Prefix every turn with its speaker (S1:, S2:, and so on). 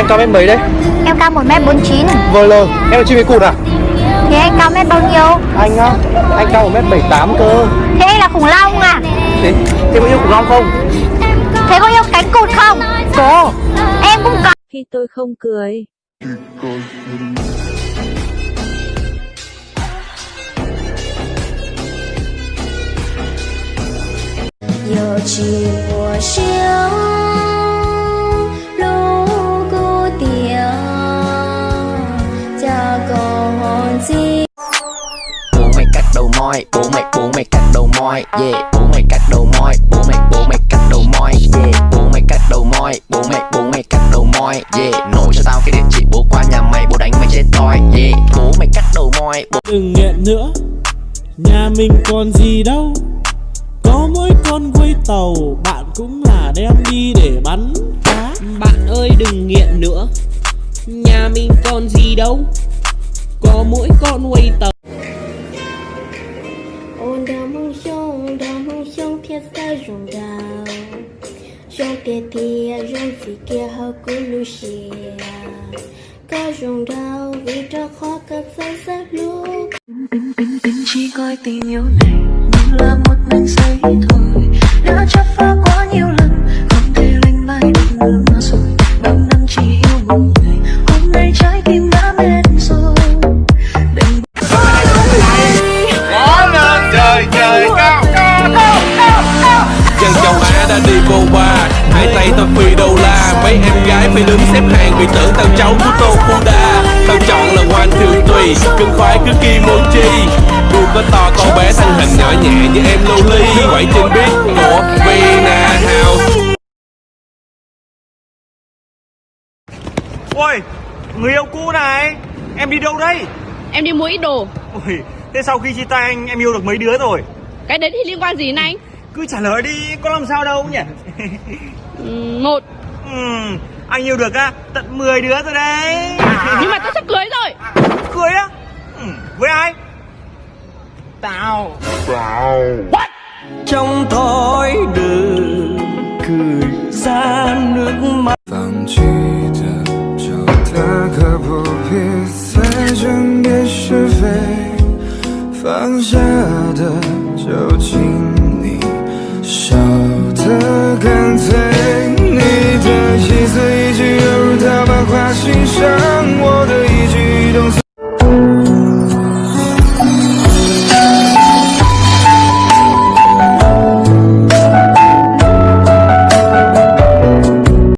S1: Em cao mét mấy đấy?
S2: Em cao 1m49.
S1: VL, em là chim cụt à?
S2: Thế anh cao mét bao nhiêu?
S1: Anh á, anh cao 1m78 cơ.
S2: Thế anh là khủng long à?
S1: Thế có yêu khủng long không?
S2: Thế có yêu cánh cụt không?
S1: Có.
S2: Em cũng có.
S3: Khi tôi không cười.
S4: 有情我心如孤điều cho con chi.
S5: Bố mày cắt đầu moi, bố mày cắt đầu moi, yeah. Bố mày cắt đầu moi, bố mày cắt đầu moi, yeah. Bố mày cắt đầu moi, bố mày cắt đầu moi, yeah. Nổ cho tao cái địa chỉ, bố qua nhà mày, bố đánh mày chết toi, yeah. Bố mày cắt đầu moi,
S6: Đừng nghẹn nữa, nhà mình còn gì đâu. Có mỗi con quay tàu, bạn cũng là đem đi để bắn cá.
S7: Bạn ơi đừng nghiện nữa, nhà mình còn gì đâu. Có mỗi con quay tàu.
S4: Ôn đào mong sông thiết xa rồng đào. Sông kia thì rong gì kia hao cú lu xìa. Có rồng đào vì cho khó cất say sát lúc.
S8: Tính chỉ coi tình yêu này như là một men say thôi. Đã chấp phá quá nhiều lần, không thể lành lại được nữa rồi. Bao năm chỉ yêu một người, hôm nay trái tim đã mệt rồi. Đừng
S9: Ngó lên trời trời cao
S6: Dân châu Á đã đi vô ba, hai tay tao phi đô la. Mấy em gái phải đứng xếp hàng vì tưởng tao cháu của Tô Fuda. Tao chọn là One Two Three, cưng khoái cứ Kimochi. Đuôi có to con bé thân hình nhỏ nhẹ như em Loli. Quậy trên beat của Vina House.
S1: Ôi, người yêu cũ này, em đi đâu đây?
S7: Em đi mua ít đồ.
S1: Ôi, thế sau khi chia tay anh, em yêu được mấy đứa rồi?
S7: Cái đấy thì liên quan gì đến anh?
S1: Cứ trả lời đi, có làm sao đâu nhỉ?
S7: Một.
S1: Anh yêu được á, tận 10 đứa rồi đấy.
S7: Nhưng mà tôi sắp cưới rồi.
S1: Cưới á? Với ai? Tao.
S9: What?
S6: Trong thói đời cười ra nước mắt.
S10: 放弃的就大可不必再争辩是非，放下的就请你少得干脆。你的气色已经犹如他把花欣赏我的。